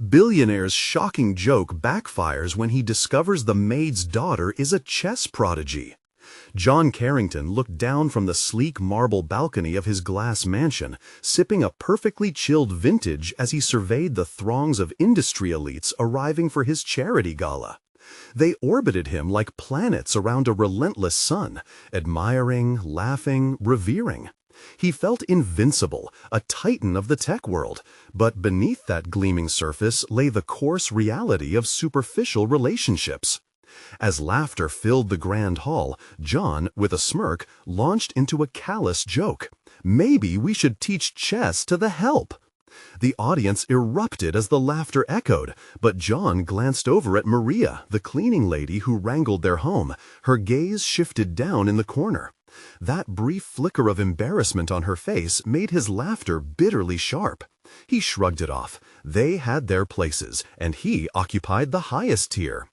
Billionaire's shocking joke backfires when he discovers the maid's daughter is a chess prodigy. John Carrington looked down from the sleek marble balcony of his glass mansion, sipping a perfectly chilled vintage as he surveyed the throngs of industry elites arriving for his charity gala. They orbited him like planets around a relentless sun, admiring, laughing, revering. He felt invincible, a titan of the tech world, but beneath that gleaming surface lay the coarse reality of superficial relationships. As laughter filled the grand hall, John, with a smirk, launched into a callous joke. "Maybe we should teach chess to the help." The audience erupted as the laughter echoed, but John glanced over at Maria, the cleaning lady who wrangled their home. Her gaze shifted down in the corner. That brief flicker of embarrassment on her face made his laughter bitterly sharp. He shrugged it off. They had their places, and he occupied the highest tier.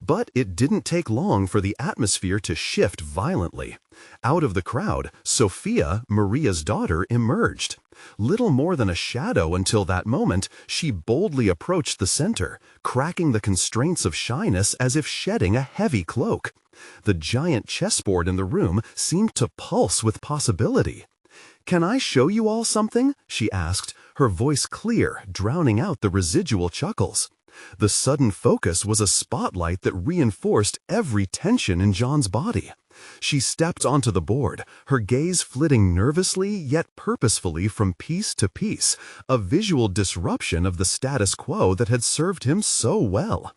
But it didn't take long for the atmosphere to shift violently. Out of the crowd, Sophia, Maria's daughter, emerged. Little more than a shadow until that moment, she boldly approached the center, cracking the constraints of shyness as if shedding a heavy cloak. The giant chessboard in the room seemed to pulse with possibility. "Can I show you all something?" she asked, her voice clear, drowning out the residual chuckles. The sudden focus was a spotlight that reinforced every tension in John's body. She stepped onto the board, her gaze flitting nervously yet purposefully from piece to piece, a visual disruption of the status quo that had served him so well.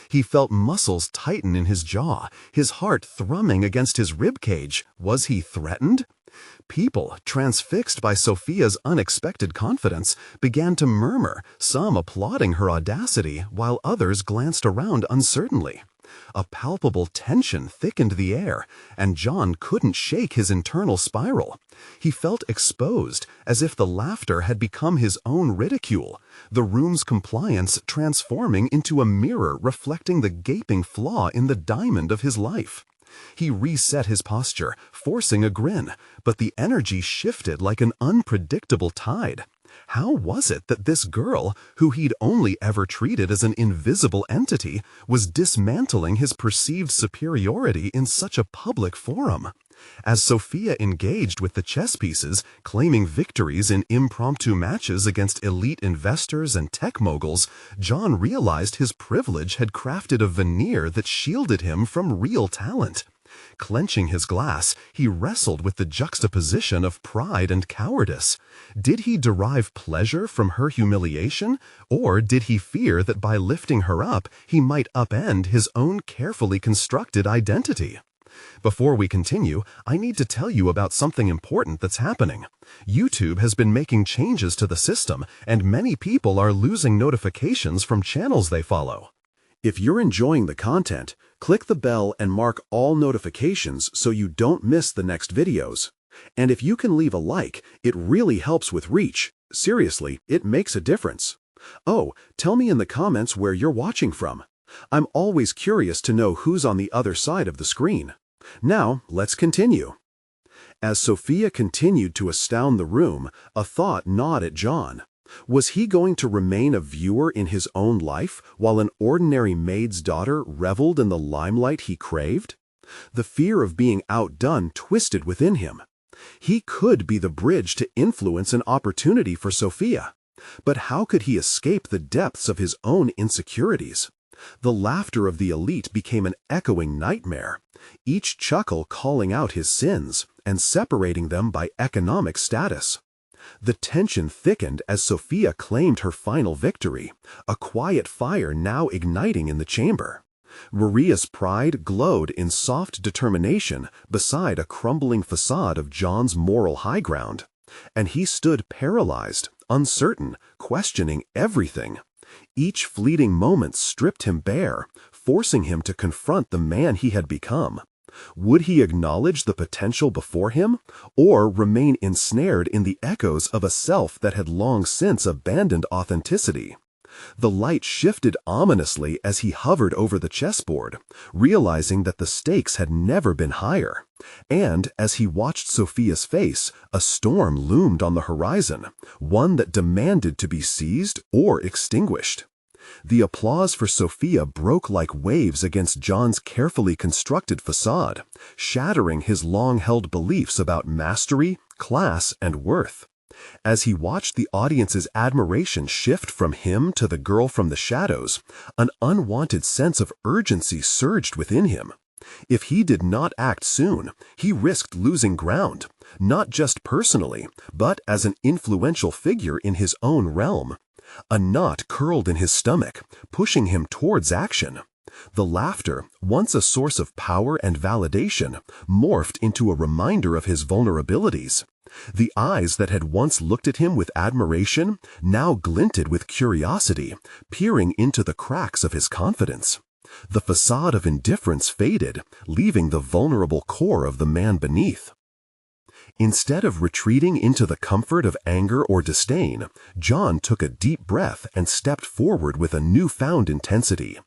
He felt muscles tighten in his jaw, his heart thrumming against his ribcage. Was he threatened? People, transfixed by Sophia's unexpected confidence, began to murmur, some applauding her audacity, while others glanced around uncertainly. A palpable tension thickened the air, and John couldn't shake his internal spiral. He felt exposed, as if the laughter had become his own ridicule, the room's compliance transforming into a mirror reflecting the gaping flaw in the diamond of his life. He reset his posture, forcing a grin, but the energy shifted like an unpredictable tide. How was it that this girl, who he'd only ever treated as an invisible entity, was dismantling his perceived superiority in such a public forum? As Sophia engaged with the chess pieces, claiming victories in impromptu matches against elite investors and tech moguls, John realized his privilege had crafted a veneer that shielded him from real talent. Clenching his glass, he wrestled with the juxtaposition of pride and cowardice. Did he derive pleasure from her humiliation, or did he fear that by lifting her up, he might upend his own carefully constructed identity? Before we continue, I need to tell you about something important that's happening. YouTube has been making changes to the system, and many people are losing notifications from channels they follow. If you're enjoying the content, click the bell and mark all notifications so you don't miss the next videos. And if you can leave a like, it really helps with reach. Seriously, it makes a difference. Oh, tell me in the comments where you're watching from. I'm always curious to know who's on the other side of the screen. Now, let's continue. As Sophia continued to astound the room, a thought gnawed at John. Was he going to remain a viewer in his own life while an ordinary maid's daughter reveled in the limelight he craved? The fear of being outdone twisted within him. He could be the bridge to influence and opportunity for Sophia. But how could he escape the depths of his own insecurities? The laughter of the elite became an echoing nightmare, each chuckle calling out his sins and separating them by economic status. The tension thickened as Sophia claimed her final victory, a quiet fire now igniting in the chamber. Maria's pride glowed in soft determination beside a crumbling facade of John's moral high ground, and he stood paralyzed, uncertain, questioning everything. Each fleeting moment stripped him bare, forcing him to confront the man he had become. Would he acknowledge the potential before him, or remain ensnared in the echoes of a self that had long since abandoned authenticity? The light shifted ominously as he hovered over the chessboard, realizing that the stakes had never been higher. And as he watched Sophia's face, a storm loomed on the horizon, one that demanded to be seized or extinguished. The applause for Sophia broke like waves against John's carefully constructed facade, shattering his long-held beliefs about mastery, class, and worth. As he watched the audience's admiration shift from him to the girl from the shadows, an unwanted sense of urgency surged within him. If he did not act soon, he risked losing ground, not just personally, but as an influential figure in his own realm. A knot curled in his stomach, pushing him towards action. The laughter, once a source of power and validation, morphed into a reminder of his vulnerabilities. The eyes that had once looked at him with admiration now glinted with curiosity, peering into the cracks of his confidence. The facade of indifference faded, leaving the vulnerable core of the man beneath. Instead of retreating into the comfort of anger or disdain, John took a deep breath and stepped forward with a newfound intensity.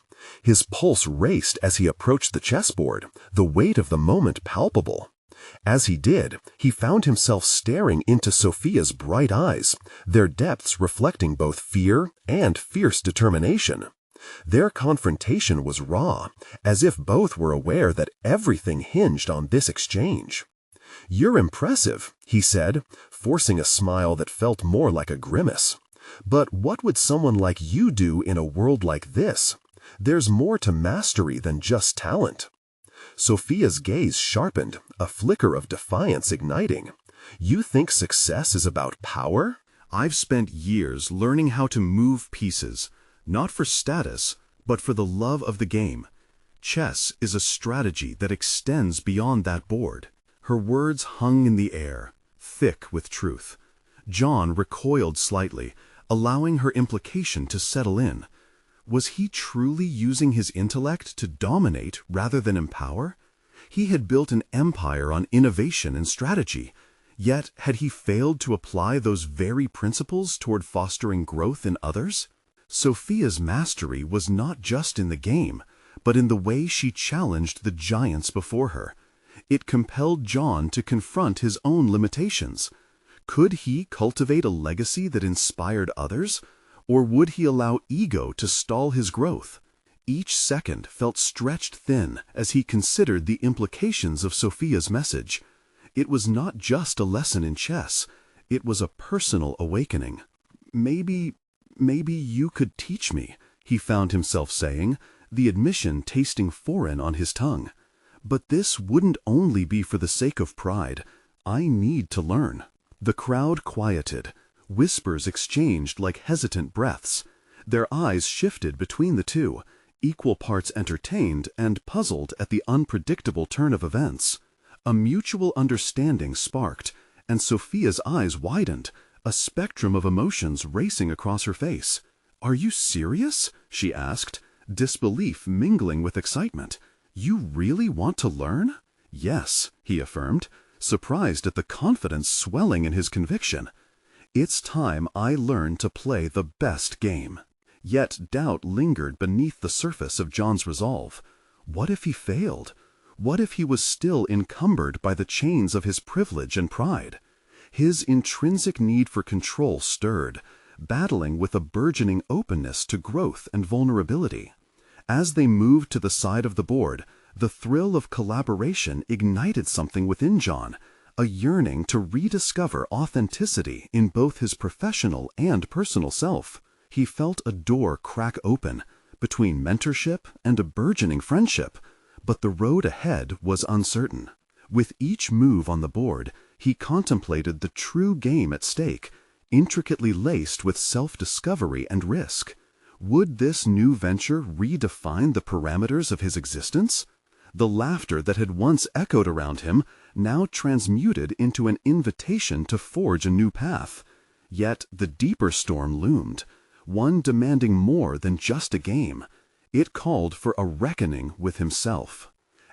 His pulse raced as he approached the chessboard, the weight of the moment palpable. As he did, he found himself staring into Sophia's bright eyes, their depths reflecting both fear and fierce determination. Their confrontation was raw, as if both were aware that everything hinged on this exchange. "You're impressive," he said, forcing a smile that felt more like a grimace. "But what would someone like you do in a world like this? There's more to mastery than just talent." Sophia's gaze sharpened, a flicker of defiance igniting. "You think success is about power?" I've spent years learning how to move pieces, not for status, but for the love of the game. Chess is a strategy that extends beyond that board. Her words hung in the air, thick with truth. John recoiled slightly, allowing her implication to settle in. Was he truly using his intellect to dominate rather than empower? He had built an empire on innovation and strategy, yet had he failed to apply those very principles toward fostering growth in others? Sophia's mastery was not just in the game, but in the way she challenged the giants before her. It compelled John to confront his own limitations. Could he cultivate a legacy that inspired others, or would he allow ego to stall his growth? Each second felt stretched thin as he considered the implications of Sophia's message. It was not just a lesson in chess, it was a personal awakening. Maybe you could teach me," he found himself saying, the admission tasting foreign on his tongue. "But this wouldn't only be for the sake of pride. I need to learn." The crowd quieted. Whispers exchanged like hesitant breaths. Their eyes shifted between the two, equal parts entertained and puzzled at the unpredictable turn of events. A mutual understanding sparked, and Sophia's eyes widened, a spectrum of emotions racing across her face. "Are you serious?" she asked, disbelief mingling with excitement. "You really want to learn?" "Yes," he affirmed, surprised at the confidence swelling in his conviction. "It's time I learned to play the best game." Yet doubt lingered beneath the surface of John's resolve. What if he failed? What if he was still encumbered by the chains of his privilege and pride? His intrinsic need for control stirred, battling with a burgeoning openness to growth and vulnerability. As they moved to the side of the board, the thrill of collaboration ignited something within John, a yearning to rediscover authenticity in both his professional and personal self. He felt a door crack open, between mentorship and a burgeoning friendship, but the road ahead was uncertain. With each move on the board, he contemplated the true game at stake, intricately laced with self-discovery and risk. Would this new venture redefine the parameters of his existence? The laughter that had once echoed around him now transmuted into an invitation to forge a new path. Yet the deeper storm loomed, one demanding more than just a game. It called for a reckoning with himself.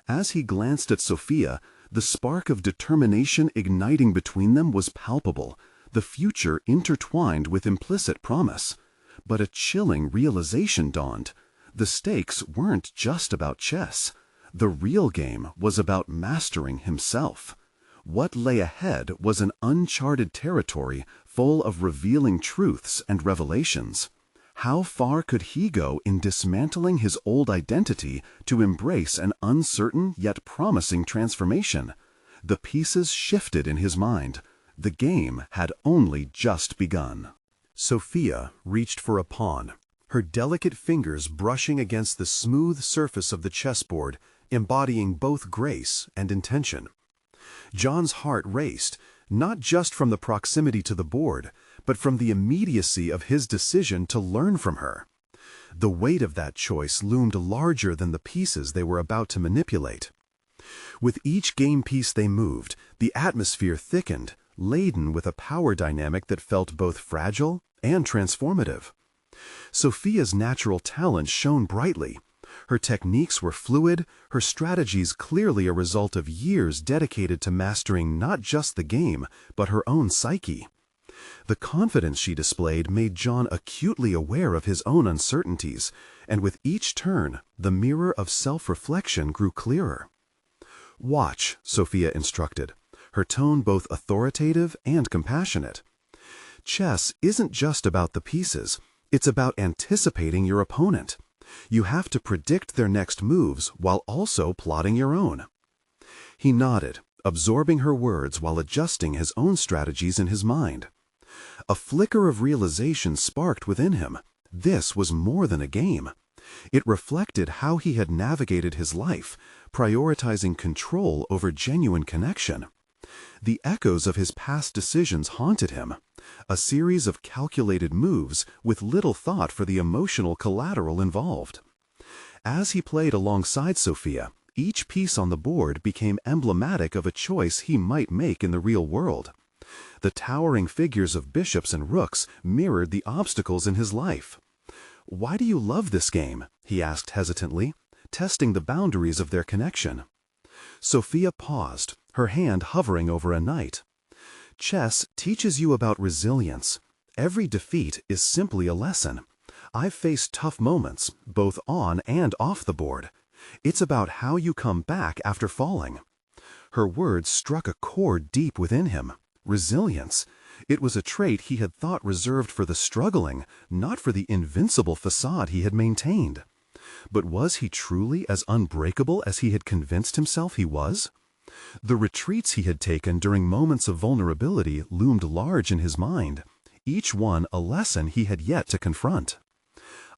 As he glanced at Sophia, the spark of determination igniting between them was palpable, the future intertwined with implicit promise. But a chilling realization dawned. The stakes weren't just about chess. The real game was about mastering himself. What lay ahead was an uncharted territory full of revealing truths and revelations. How far could he go in dismantling his old identity to embrace an uncertain yet promising transformation? The pieces shifted in his mind. The game had only just begun. Sophia reached for a pawn, her delicate fingers brushing against the smooth surface of the chessboard, embodying both grace and intention. John's heart raced, not just from the proximity to the board, but from the immediacy of his decision to learn from her. The weight of that choice loomed larger than the pieces they were about to manipulate. With each game piece they moved, the atmosphere thickened, laden with a power dynamic that felt both fragile and transformative. Sophia's natural talent shone brightly. Her techniques were fluid, her strategies clearly a result of years dedicated to mastering not just the game, but her own psyche. The confidence she displayed made John acutely aware of his own uncertainties, and with each turn, the mirror of self-reflection grew clearer. "Watch," Sophia instructed, her tone both authoritative and compassionate. "Chess isn't just about the pieces, it's about anticipating your opponent. You have to predict their next moves while also plotting your own." He nodded, absorbing her words while adjusting his own strategies in his mind. A flicker of realization sparked within him. This was more than a game. It reflected how he had navigated his life, prioritizing control over genuine connection. The echoes of his past decisions haunted him, a series of calculated moves with little thought for the emotional collateral involved. As he played alongside Sophia, each piece on the board became emblematic of a choice he might make in the real world. The towering figures of bishops and rooks mirrored the obstacles in his life. "Why do you love this game?" he asked hesitantly, testing the boundaries of their connection. Sophia paused, her hand hovering over a knight. "Chess teaches you about resilience. Every defeat is simply a lesson. I've faced tough moments, both on and off the board. It's about how you come back after falling." Her words struck a chord deep within him. Resilience. It was a trait he had thought reserved for the struggling, not for the invincible facade he had maintained. But was he truly as unbreakable as he had convinced himself he was? The retreats he had taken during moments of vulnerability loomed large in his mind, each one a lesson he had yet to confront.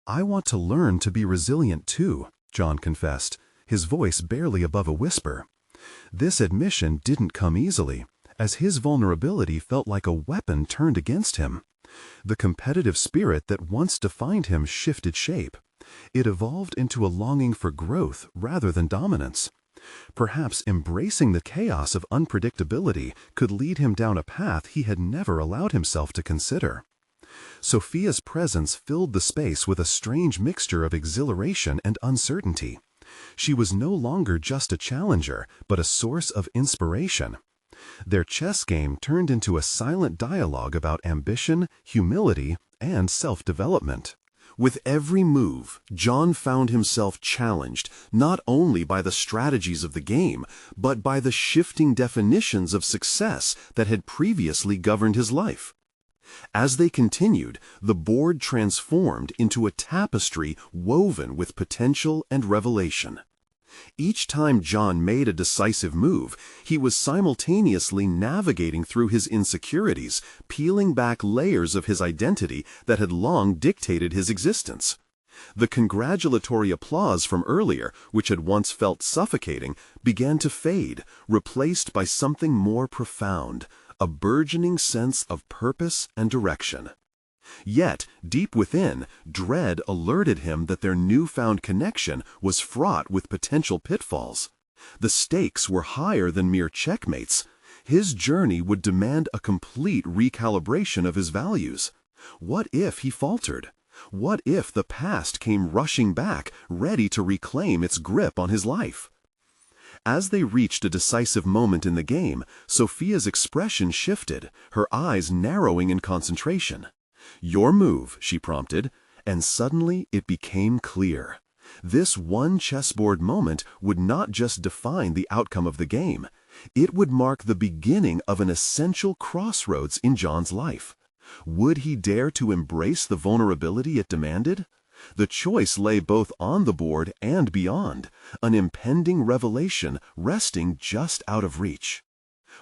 "I want to learn to be resilient too," John confessed, his voice barely above a whisper. This admission didn't come easily, as his vulnerability felt like a weapon turned against him. The competitive spirit that once defined him shifted shape. It evolved into a longing for growth rather than dominance. Perhaps embracing the chaos of unpredictability could lead him down a path he had never allowed himself to consider. Sophia's presence filled the space with a strange mixture of exhilaration and uncertainty. She was no longer just a challenger, but a source of inspiration. Their chess game turned into a silent dialogue about ambition, humility, and self-development. With every move, John found himself challenged not only by the strategies of the game, but by the shifting definitions of success that had previously governed his life. As they continued, the board transformed into a tapestry woven with potential and revelation. Each time John made a decisive move, he was simultaneously navigating through his insecurities, peeling back layers of his identity that had long dictated his existence. The congratulatory applause from earlier, which had once felt suffocating, began to fade, replaced by something more profound, a burgeoning sense of purpose and direction. Yet, deep within, dread alerted him that their newfound connection was fraught with potential pitfalls. The stakes were higher than mere checkmates. His journey would demand a complete recalibration of his values. What if he faltered? What if the past came rushing back, ready to reclaim its grip on his life? As they reached a decisive moment in the game, Sophia's expression shifted, her eyes narrowing in concentration. "Your move," she prompted, and suddenly it became clear. This one chessboard moment would not just define the outcome of the game. It would mark the beginning of an essential crossroads in John's life. Would he dare to embrace the vulnerability it demanded? The choice lay both on the board and beyond, an impending revelation resting just out of reach.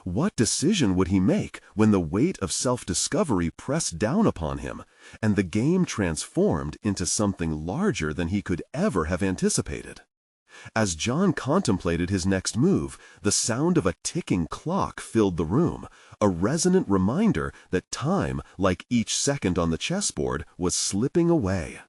What decision would he make when the weight of self-discovery pressed down upon him, and the game transformed into something larger than he could ever have anticipated? As John contemplated his next move, the sound of a ticking clock filled the room, a resonant reminder that time, like each second on the chessboard, was slipping away.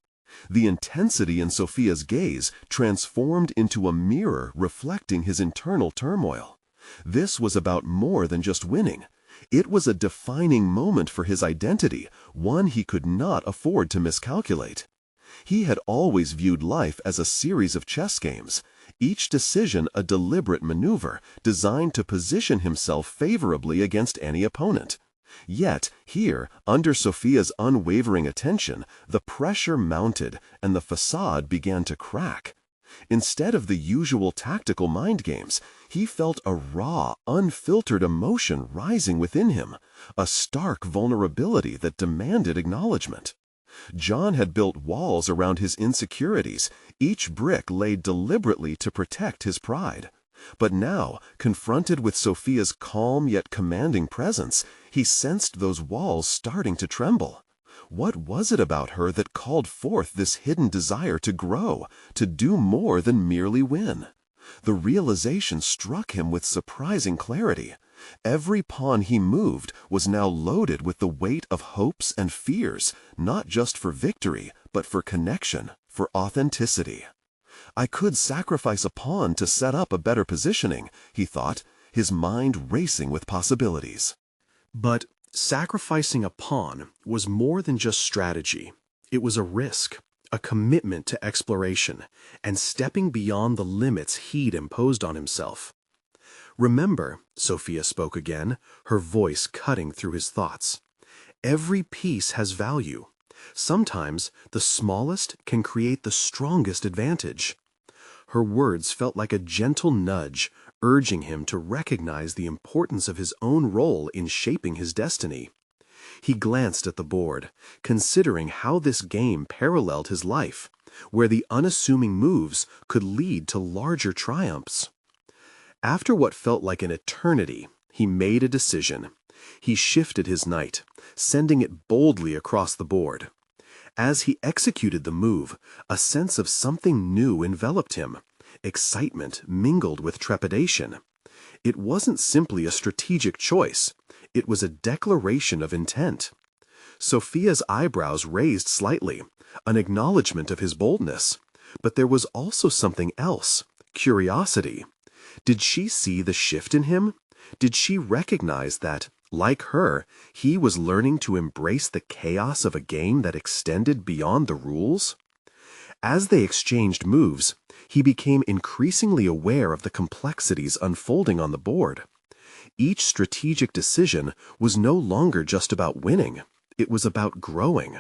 The intensity in Sophia's gaze transformed into a mirror reflecting his internal turmoil. This was about more than just winning. It was a defining moment for his identity, one he could not afford to miscalculate. He had always viewed life as a series of chess games, each decision a deliberate maneuver designed to position himself favorably against any opponent. Yet, here, under Sophia's unwavering attention, the pressure mounted and the facade began to crack. Instead of the usual tactical mind games, he felt a raw, unfiltered emotion rising within him, a stark vulnerability that demanded acknowledgement. John had built walls around his insecurities, each brick laid deliberately to protect his pride. But now, confronted with Sophia's calm yet commanding presence, he sensed those walls starting to tremble. What was it about her that called forth this hidden desire to grow, to do more than merely win? The realization struck him with surprising clarity. Every pawn he moved was now loaded with the weight of hopes and fears, not just for victory, but for connection, for authenticity. I could sacrifice a pawn to set up a better positioning, he thought, his mind racing with possibilities. But sacrificing a pawn was more than just strategy. It was a risk, a commitment to exploration, and stepping beyond the limits he'd imposed on himself. Remember, Sophia spoke again, her voice cutting through his thoughts. Every piece has value. Sometimes the smallest can create the strongest advantage. Her words felt like a gentle nudge, urging him to recognize the importance of his own role in shaping his destiny. He glanced at the board, considering how this game paralleled his life, where the unassuming moves could lead to larger triumphs. After what felt like an eternity, he made a decision. He shifted his knight, sending it boldly across the board. As he executed the move, a sense of something new enveloped him. Excitement mingled with trepidation. It wasn't simply a strategic choice. It was a declaration of intent. Sophia's eyebrows raised slightly, an acknowledgement of his boldness. But there was also something else, curiosity. Did she see the shift in him? Did she recognize that, like her, he was learning to embrace the chaos of a game that extended beyond the rules? As they exchanged moves, he became increasingly aware of the complexities unfolding on the board. Each strategic decision was no longer just about winning. It was about growing.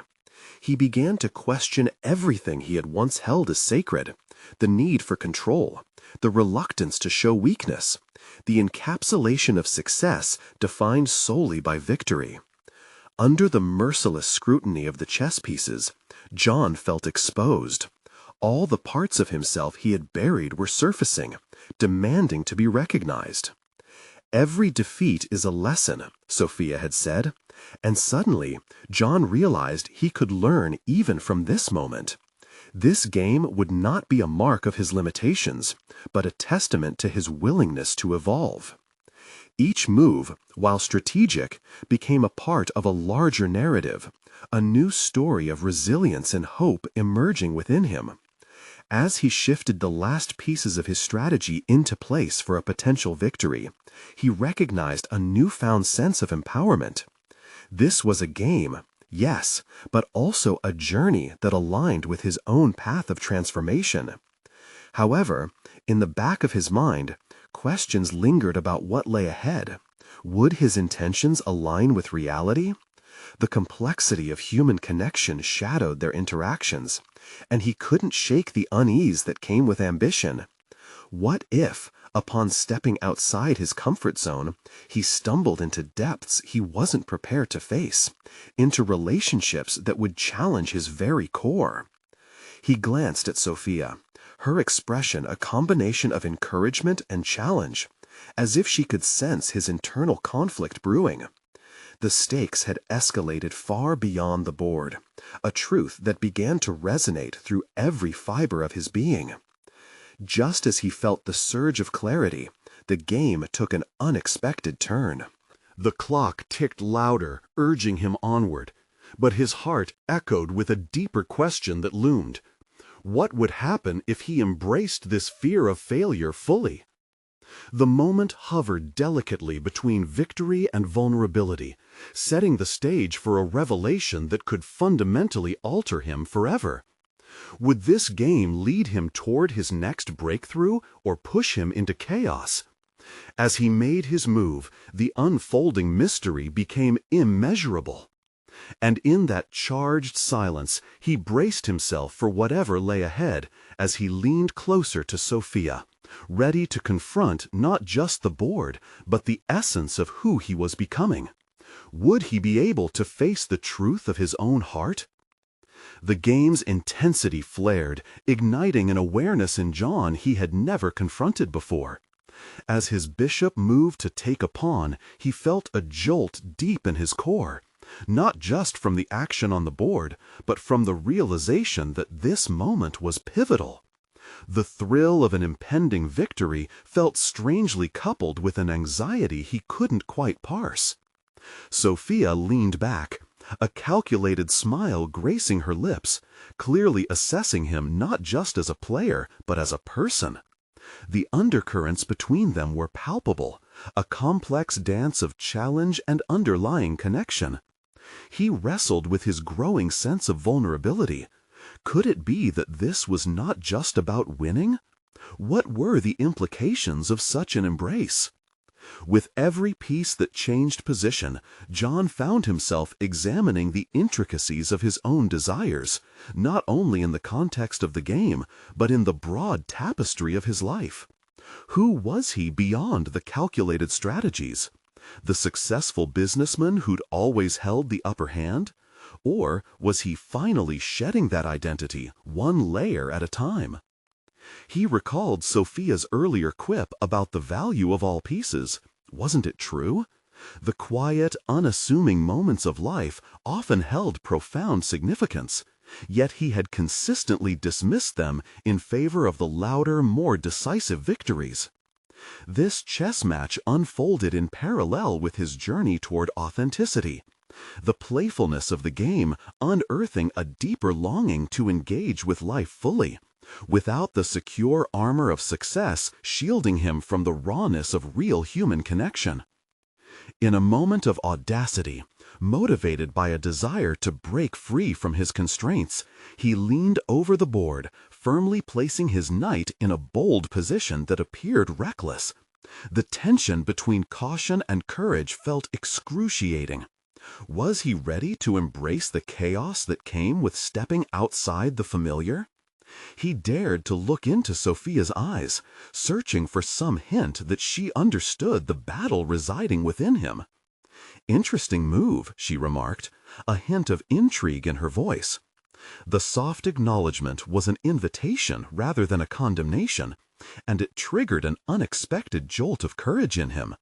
He began to question everything he had once held as sacred: the need for control, the reluctance to show weakness, the encapsulation of success defined solely by victory. Under the merciless scrutiny of the chess pieces, John felt exposed. All the parts of himself he had buried were surfacing, demanding to be recognized. Every defeat is a lesson, Sophia had said, and suddenly John realized he could learn even from this moment. This game would not be a mark of his limitations, but a testament to his willingness to evolve. Each move, while strategic, became a part of a larger narrative, a new story of resilience and hope emerging within him. As he shifted the last pieces of his strategy into place for a potential victory, he recognized a newfound sense of empowerment. This was a game, yes, but also a journey that aligned with his own path of transformation. However, in the back of his mind, questions lingered about what lay ahead. Would his intentions align with reality? The complexity of human connection shadowed their interactions, and he couldn't shake the unease that came with ambition. What if, Upon stepping outside his comfort zone, he stumbled into depths he wasn't prepared to face, into relationships that would challenge his very core. He glanced at Sophia, her expression a combination of encouragement and challenge, as if she could sense his internal conflict brewing. The stakes had escalated far beyond the board, a truth that began to resonate through every fiber of his being. Just as he felt the surge of clarity, the game took an unexpected turn. The clock ticked louder, urging him onward, but his heart echoed with a deeper question that loomed. What would happen if he embraced this fear of failure fully? The moment hovered delicately between victory and vulnerability, setting the stage for a revelation that could fundamentally alter him forever. Would this game lead him toward his next breakthrough or push him into chaos? As he made his move, the unfolding mystery became immeasurable. And in that charged silence, he braced himself for whatever lay ahead as he leaned closer to Sophia, ready to confront not just the board, but the essence of who he was becoming. Would he be able to face the truth of his own heart? The game's intensity flared, igniting an awareness in John he had never confronted before. As his bishop moved to take a pawn, he felt a jolt deep in his core, not just from the action on the board, but from the realization that this moment was pivotal. The thrill of an impending victory felt strangely coupled with an anxiety he couldn't quite parse. Sophia leaned back, a calculated smile gracing her lips, clearly assessing him not just as a player, but as a person. The undercurrents between them were palpable, a complex dance of challenge and underlying connection. He wrestled with his growing sense of vulnerability. Could it be that this was not just about winning? What were the implications of such an embrace? With every piece that changed position, John found himself examining the intricacies of his own desires, not only in the context of the game, but in the broad tapestry of his life. Who was he beyond the calculated strategies? The successful businessman who'd always held the upper hand? Or was he finally shedding that identity, one layer at a time? He recalled Sophia's earlier quip about the value of all pieces. Wasn't it true? The quiet, unassuming moments of life often held profound significance, yet he had consistently dismissed them in favor of the louder, more decisive victories. This chess match unfolded in parallel with his journey toward authenticity, the playfulness of the game unearthing a deeper longing to engage with life fully, without the secure armor of success shielding him from the rawness of real human connection. In a moment of audacity, motivated by a desire to break free from his constraints, he leaned over the board, firmly placing his knight in a bold position that appeared reckless. The tension between caution and courage felt excruciating. Was he ready to embrace the chaos that came with stepping outside the familiar? He dared to look into Sophia's eyes, searching for some hint that she understood the battle residing within him. "Interesting move," she remarked, a hint of intrigue in her voice. The soft acknowledgement was an invitation rather than a condemnation, and it triggered an unexpected jolt of courage in him.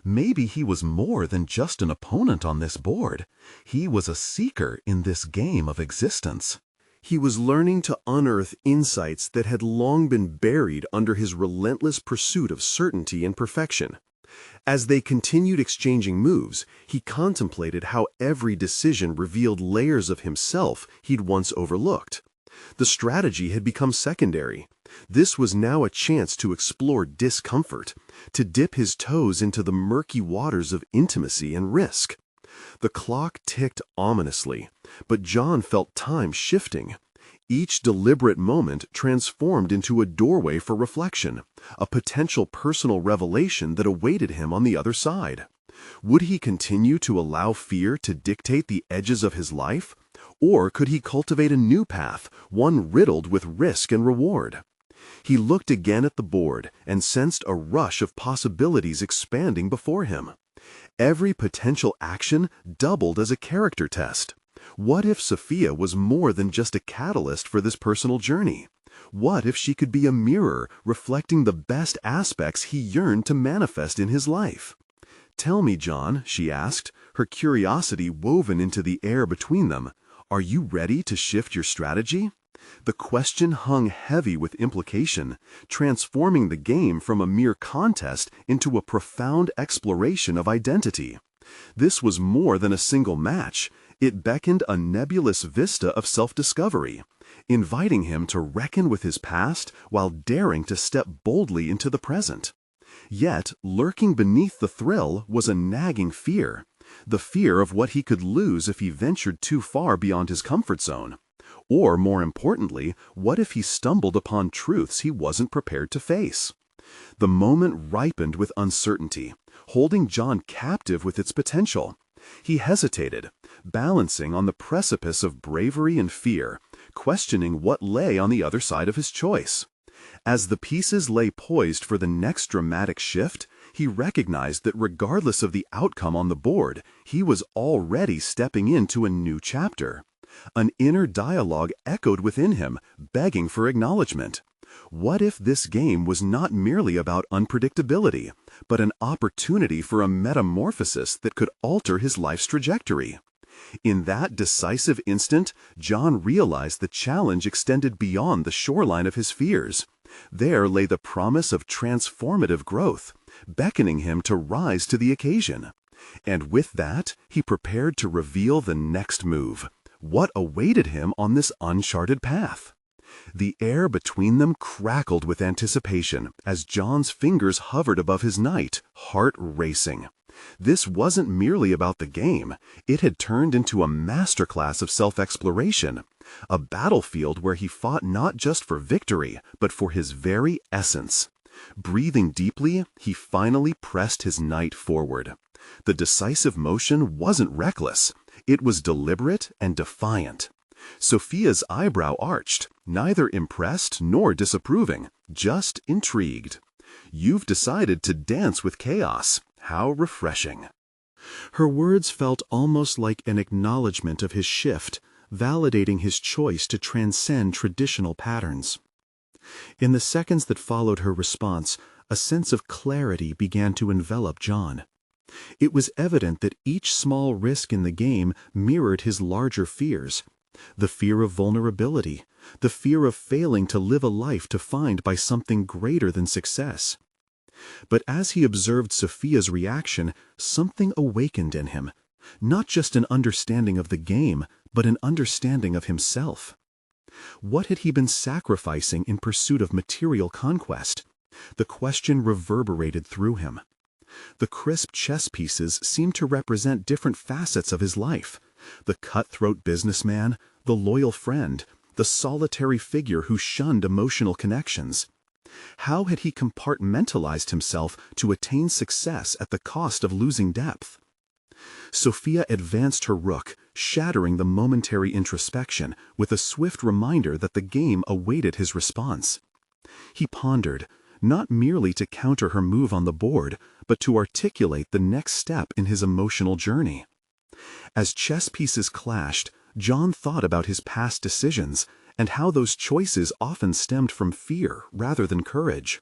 Maybe he was more than just an opponent on this board. He was a seeker in this game of existence. He was learning to unearth insights that had long been buried under his relentless pursuit of certainty and perfection. As they continued exchanging moves, he contemplated how every decision revealed layers of himself he'd once overlooked. The strategy had become secondary. This was now a chance to explore discomfort, to dip his toes into the murky waters of intimacy and risk. The clock ticked ominously, but John felt time shifting. Each deliberate moment transformed into a doorway for reflection, a potential personal revelation that awaited him on the other side. Would he continue to allow fear to dictate the edges of his life? Or could he cultivate a new path, one riddled with risk and reward? He looked again at the board and sensed a rush of possibilities expanding before him. Every potential action doubled as a character test. What if Sophia was more than just a catalyst for this personal journey? What if she could be a mirror reflecting the best aspects he yearned to manifest in his life? "Tell me, John," she asked, her curiosity woven into the air between them, "are you ready to shift your strategy?" The question hung heavy with implication, transforming the game from a mere contest into a profound exploration of identity. This was more than a single match. It beckoned a nebulous vista of self-discovery, inviting him to reckon with his past while daring to step boldly into the present. Yet, lurking beneath the thrill was a nagging fear, the fear of what he could lose if he ventured too far beyond his comfort zone. Or, more importantly, what if he stumbled upon truths he wasn't prepared to face? The moment ripened with uncertainty, holding John captive with its potential. He hesitated, balancing on the precipice of bravery and fear, questioning what lay on the other side of his choice. As the pieces lay poised for the next dramatic shift, he recognized that regardless of the outcome on the board, he was already stepping into a new chapter. An inner dialogue echoed within him, begging for acknowledgement. What if this game was not merely about unpredictability, but an opportunity for a metamorphosis that could alter his life's trajectory? In that decisive instant, John realized the challenge extended beyond the shoreline of his fears. There lay the promise of transformative growth, beckoning him to rise to the occasion. And with that, he prepared to reveal the next move. What awaited him on this uncharted path? The air between them crackled with anticipation as John's fingers hovered above his knight, heart racing. This wasn't merely about the game. It had turned into a masterclass of self-exploration, a battlefield where he fought not just for victory, but for his very essence. Breathing deeply, he finally pressed his knight forward. The decisive motion wasn't reckless. It was deliberate and defiant. Sophia's eyebrow arched, neither impressed nor disapproving, just intrigued. "You've decided to dance with chaos. How refreshing." Her words felt almost like an acknowledgement of his shift, validating his choice to transcend traditional patterns. In the seconds that followed her response, a sense of clarity began to envelop John. It was evident that each small risk in the game mirrored his larger fears. The fear of vulnerability, the fear of failing to live a life defined by something greater than success. But as he observed Sophia's reaction, something awakened in him. Not just an understanding of the game, but an understanding of himself. What had he been sacrificing in pursuit of material conquest? The question reverberated through him. The crisp chess pieces seemed to represent different facets of his life. The cutthroat businessman, the loyal friend, the solitary figure who shunned emotional connections. How had he compartmentalized himself to attain success at the cost of losing depth? Sophia advanced her rook, shattering the momentary introspection with a swift reminder that the game awaited his response. He pondered, not merely to counter her move on the board, but to articulate the next step in his emotional journey. As chess pieces clashed, John thought about his past decisions and how those choices often stemmed from fear rather than courage.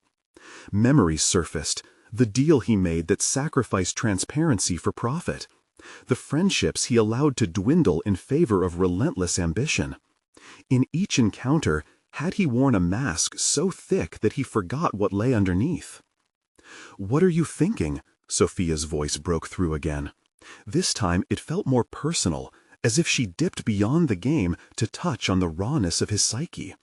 Memories surfaced, the deal he made that sacrificed transparency for profit, the friendships he allowed to dwindle in favor of relentless ambition. In each encounter, had he worn a mask so thick that he forgot what lay underneath? "What are you thinking?" Sophia's voice broke through again. This time it felt more personal, as if she dipped beyond the game to touch on the rawness of his psyche.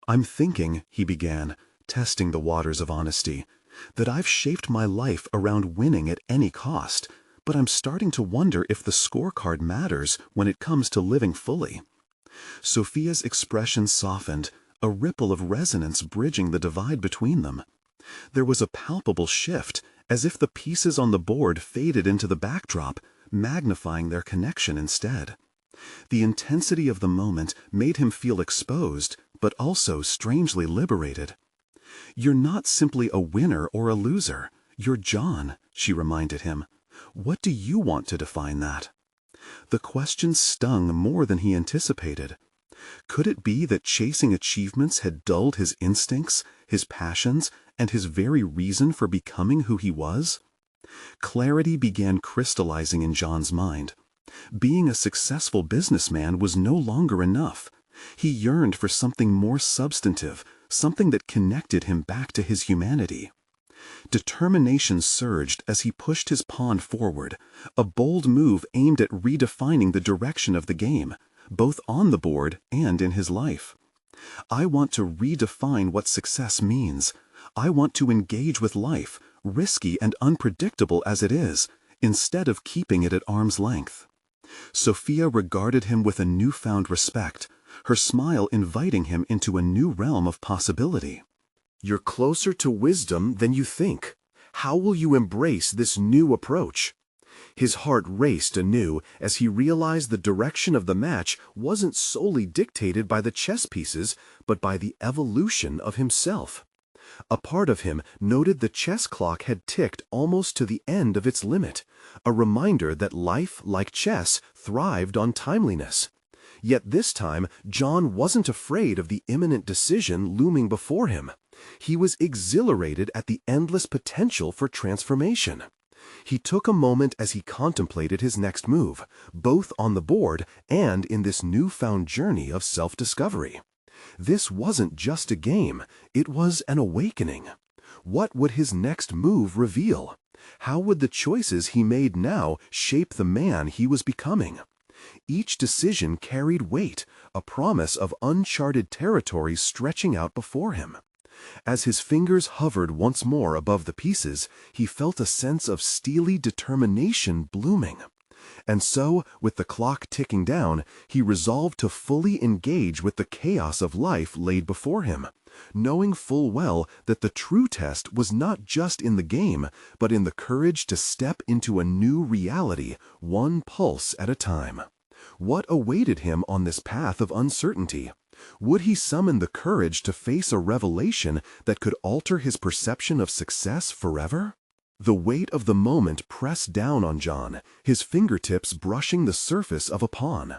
"I'm thinking," he began, testing the waters of honesty, "that I've shaped my life around winning at any cost, but I'm starting to wonder if the scorecard matters when it comes to living fully." Sophia's expression softened, a ripple of resonance bridging the divide between them. There was a palpable shift, as if the pieces on the board faded into the backdrop, magnifying their connection instead. The intensity of the moment made him feel exposed, but also strangely liberated. "You're not simply a winner or a loser. You're John," she reminded him. "What do you want to define that?" The question stung more than he anticipated. Could it be that chasing achievements had dulled his instincts, his passions, and his very reason for becoming who he was? Clarity began crystallizing in John's mind. Being a successful businessman was no longer enough. He yearned for something more substantive, something that connected him back to his humanity. Determination surged as he pushed his pawn forward, a bold move aimed at redefining the direction of the game, both on the board and in his life. "I want to redefine what success means. I want to engage with life, risky and unpredictable as it is, instead of keeping it at arm's length." Sophia regarded him with a newfound respect, her smile inviting him into a new realm of possibility. "You're closer to wisdom than you think. How will you embrace this new approach?" His heart raced anew as he realized the direction of the match wasn't solely dictated by the chess pieces, but by the evolution of himself. A part of him noted the chess clock had ticked almost to the end of its limit, a reminder that life, like chess, thrived on timeliness. Yet this time, John wasn't afraid of the imminent decision looming before him. He was exhilarated at the endless potential for transformation. He took a moment as he contemplated his next move, both on the board and in this newfound journey of self-discovery. This wasn't just a game, it was an awakening. What would his next move reveal? How would the choices he made now shape the man he was becoming? Each decision carried weight, a promise of uncharted territory stretching out before him. As his fingers hovered once more above the pieces, he felt a sense of steely determination blooming. And so, with the clock ticking down, he resolved to fully engage with the chaos of life laid before him, knowing full well that the true test was not just in the game, but in the courage to step into a new reality, one pulse at a time. What awaited him on this path of uncertainty? Would he summon the courage to face a revelation that could alter his perception of success forever? The weight of the moment pressed down on John, his fingertips brushing the surface of a pawn.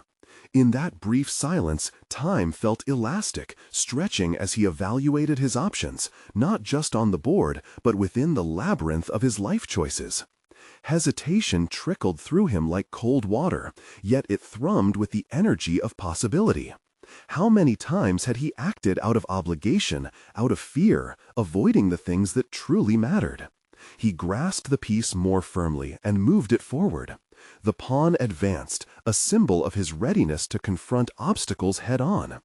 In that brief silence, time felt elastic, stretching as he evaluated his options, not just on the board, but within the labyrinth of his life choices. Hesitation trickled through him like cold water, yet it thrummed with the energy of possibility. How many times had he acted out of obligation, out of fear, avoiding the things that truly mattered? He grasped the piece more firmly and moved it forward. The pawn advanced, a symbol of his readiness to confront obstacles head-on.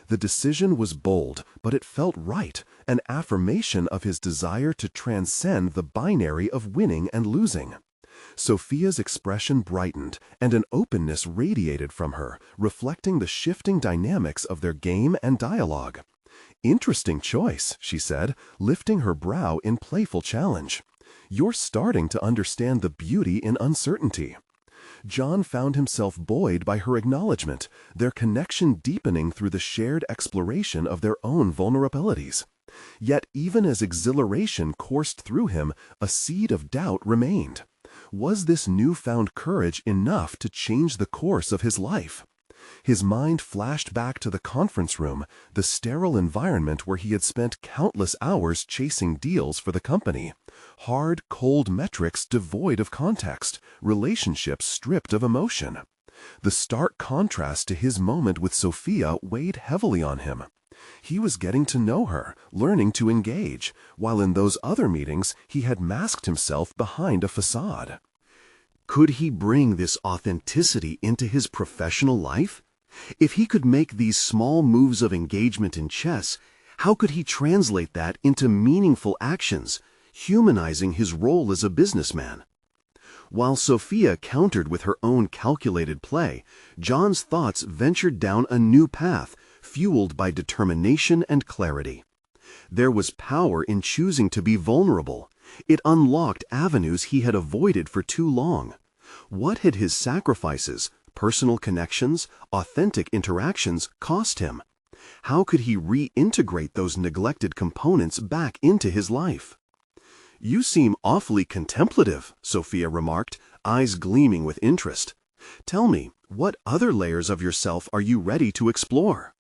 The decision was bold, but it felt right, an affirmation of his desire to transcend the binary of winning and losing. Sophia's expression brightened, and an openness radiated from her, reflecting the shifting dynamics of their game and dialogue. "Interesting choice," she said, lifting her brow in playful challenge. "You're starting to understand the beauty in uncertainty." John found himself buoyed by her acknowledgement, their connection deepening through the shared exploration of their own vulnerabilities. Yet even as exhilaration coursed through him, a seed of doubt remained. Was this newfound courage enough to change the course of his life? His mind flashed back to the conference room, the sterile environment where he had spent countless hours chasing deals for the company. Hard, cold metrics devoid of context, relationships stripped of emotion. The stark contrast to his moment with Sophia weighed heavily on him. He was getting to know her, learning to engage, while in those other meetings he had masked himself behind a facade. Could he bring this authenticity into his professional life? If he could make these small moves of engagement in chess, how could he translate that into meaningful actions, humanizing his role as a businessman? While Sophia countered with her own calculated play, John's thoughts ventured down a new path, fueled by determination and clarity. There was power in choosing to be vulnerable. It unlocked avenues he had avoided for too long. What had his sacrifices, Personal connections, authentic interactions cost him. How could he reintegrate those neglected components back into his life? "You seem awfully contemplative," Sophia remarked, eyes gleaming with interest. "Tell me, what other layers of yourself are you ready to explore?"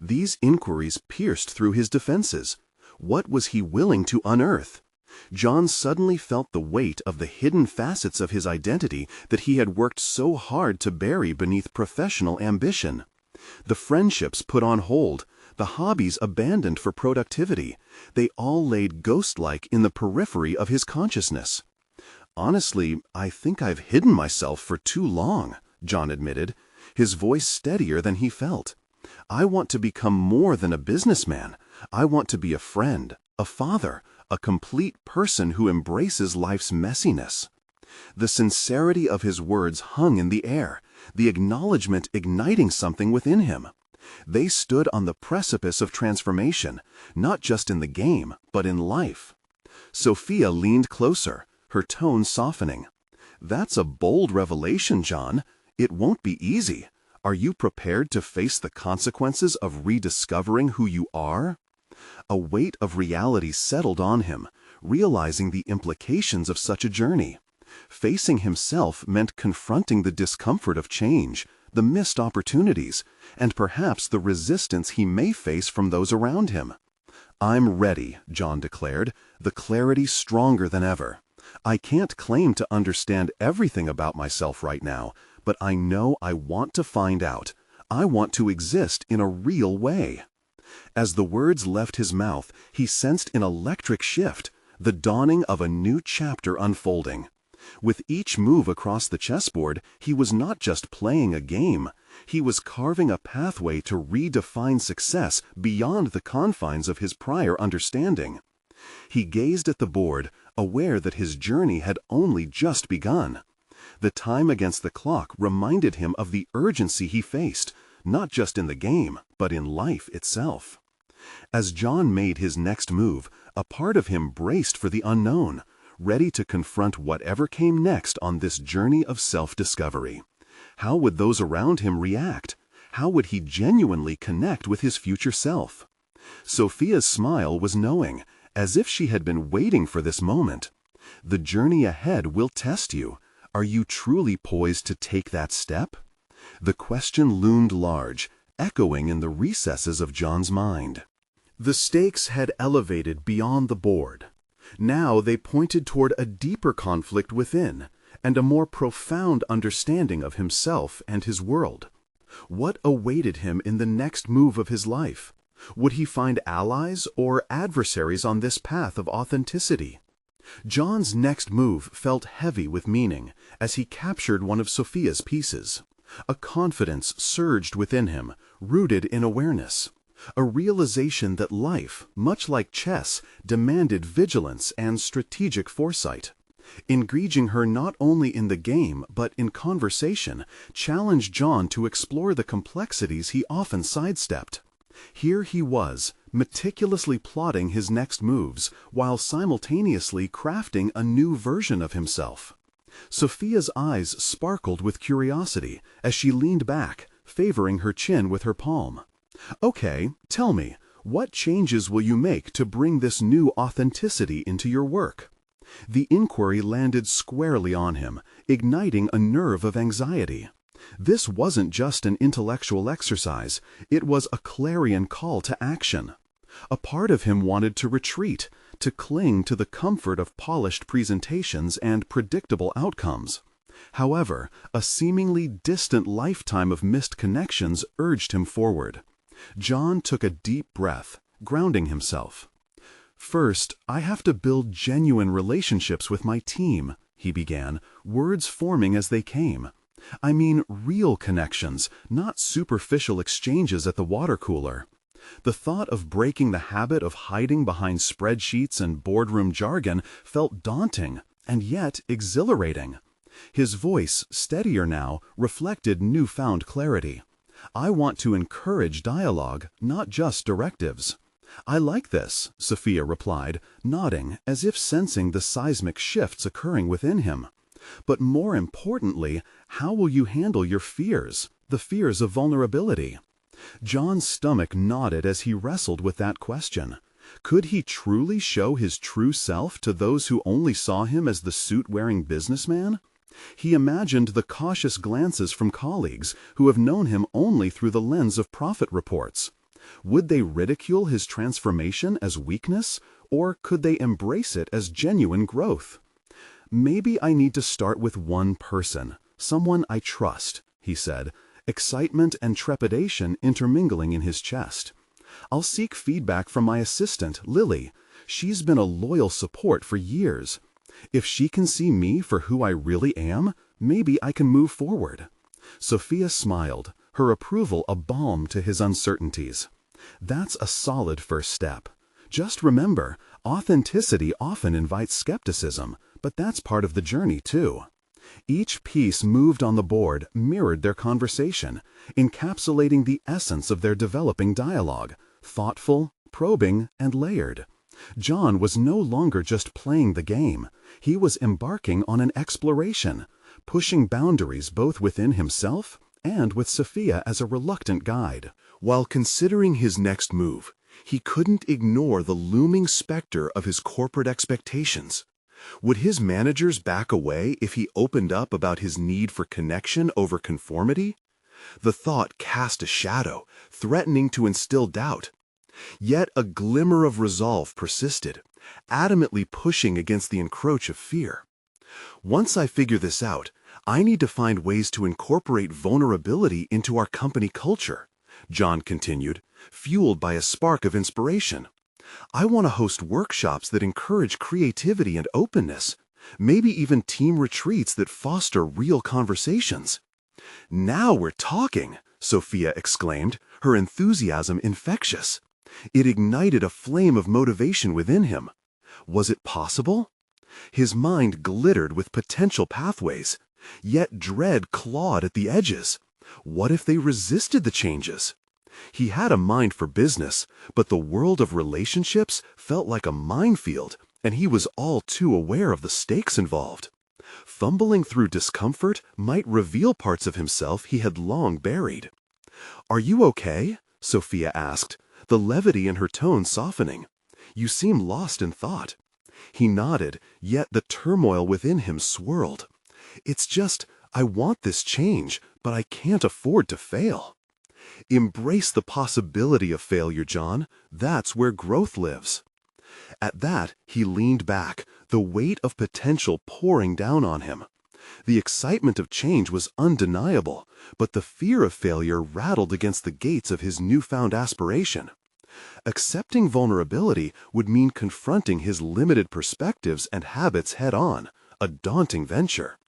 These inquiries pierced through his defenses. What was he willing to unearth? John suddenly felt the weight of the hidden facets of his identity that he had worked so hard to bury beneath professional ambition. The friendships put on hold, the hobbies abandoned for productivity, they all laid ghost-like in the periphery of his consciousness. "Honestly, I think I've hidden myself for too long," John admitted, his voice steadier than he felt. "I want to become more than a businessman. I want to be a friend, a father, a complete person who embraces life's messiness." The sincerity of his words hung in the air, the acknowledgement igniting something within him. They stood on the precipice of transformation, not just in the game, but in life. Sophia leaned closer, her tone softening. "That's a bold revelation, John. It won't be easy. Are you prepared to face the consequences of rediscovering who you are?" A weight of reality settled on him, realizing the implications of such a journey. Facing himself meant confronting the discomfort of change, the missed opportunities, and perhaps the resistance he may face from those around him. "I'm ready," John declared, the clarity stronger than ever. "I can't claim to understand everything about myself right now, but I know I want to find out. I want to exist in a real way." As the words left his mouth, he sensed an electric shift, the dawning of a new chapter unfolding. With each move across the chessboard, he was not just playing a game. He was carving a pathway to redefine success beyond the confines of his prior understanding. He gazed at the board, aware that his journey had only just begun. The time against the clock reminded him of the urgency he faced, not just in the game, but in life itself. As John made his next move, a part of him braced for the unknown, ready to confront whatever came next on this journey of self-discovery. How would those around him react? How would he genuinely connect with his future self? Sophia's smile was knowing, as if she had been waiting for this moment. The journey ahead will test you. Are you truly poised to take that step? The question loomed large, echoing in the recesses of John's mind. The stakes had elevated beyond the board. Now they pointed toward a deeper conflict within, and a more profound understanding of himself and his world. What awaited him in the next move of his life? Would he find allies or adversaries on this path of authenticity? John's next move felt heavy with meaning as he captured one of Sophia's pieces. A confidence surged within him, rooted in awareness. A realization that life, much like chess, demanded vigilance and strategic foresight. Engaging her not only in the game but in conversation challenged John to explore the complexities he often sidestepped. Here he was, meticulously plotting his next moves while simultaneously crafting a new version of himself. Sophia's eyes sparkled with curiosity as she leaned back, favoring her chin with her palm. "Okay, tell me, what changes will you make to bring this new authenticity into your work?" The inquiry landed squarely on him, igniting a nerve of anxiety. This wasn't just an intellectual exercise, it was a clarion call to action. A part of him wanted to retreat, to cling to the comfort of polished presentations and predictable outcomes. However, a seemingly distant lifetime of missed connections urged him forward. John took a deep breath, grounding himself. "First, I have to build genuine relationships with my team," he began, words forming as they came. "I mean real connections, not superficial exchanges at the water cooler." The thought of breaking the habit of hiding behind spreadsheets and boardroom jargon felt daunting, and yet exhilarating. His voice, steadier now, reflected newfound clarity. "I want to encourage dialogue, not just directives." "I like this," Sophia replied, nodding as if sensing the seismic shifts occurring within him. But more importantly, how will you handle your fears, the fears of vulnerability? John's stomach nodded as he wrestled with that question. Could he truly show his true self to those who only saw him as the suit-wearing businessman? He imagined the cautious glances from colleagues who have known him only through the lens of profit reports. Would they ridicule his transformation as weakness, or could they embrace it as genuine growth? "Maybe I need to start with one person, someone I trust," he said, excitement and trepidation intermingling in his chest. "I'll seek feedback from my assistant, Lily. She's been a loyal support for years. If she can see me for who I really am, maybe I can move forward." Sophia smiled, her approval a balm to his uncertainties. "That's a solid first step. Just remember, authenticity often invites skepticism, but that's part of the journey too." Each piece moved on the board mirrored their conversation, encapsulating the essence of their developing dialogue, thoughtful, probing, and layered. John was no longer just playing the game. He was embarking on an exploration, pushing boundaries both within himself and with Sophia as a reluctant guide. While considering his next move, he couldn't ignore the looming specter of his corporate expectations. Would his managers back away if he opened up about his need for connection over conformity? The thought cast a shadow, threatening to instill doubt. Yet a glimmer of resolve persisted, adamantly pushing against the encroach of fear. "Once I figure this out, I need to find ways to incorporate vulnerability into our company culture," John continued, fueled by a spark of inspiration. "I want to host workshops that encourage creativity and openness, maybe even team retreats that foster real conversations." "Now we're talking," Sophia exclaimed, her enthusiasm infectious. It ignited a flame of motivation within him. Was it possible? His mind glittered with potential pathways, yet dread clawed at the edges. What if they resisted the changes? He had a mind for business, but the world of relationships felt like a minefield, and he was all too aware of the stakes involved. Fumbling through discomfort might reveal parts of himself he had long buried. "Are you okay?" Sophia asked, the levity in her tone softening. "You seem lost in thought." He nodded, yet the turmoil within him swirled. "It's just, I want this change, but I can't afford to fail." "Embrace the possibility of failure, John. That's where growth lives." At that, he leaned back, the weight of potential pouring down on him. The excitement of change was undeniable, but the fear of failure rattled against the gates of his newfound aspiration. Accepting vulnerability would mean confronting his limited perspectives and habits head-on, a daunting venture.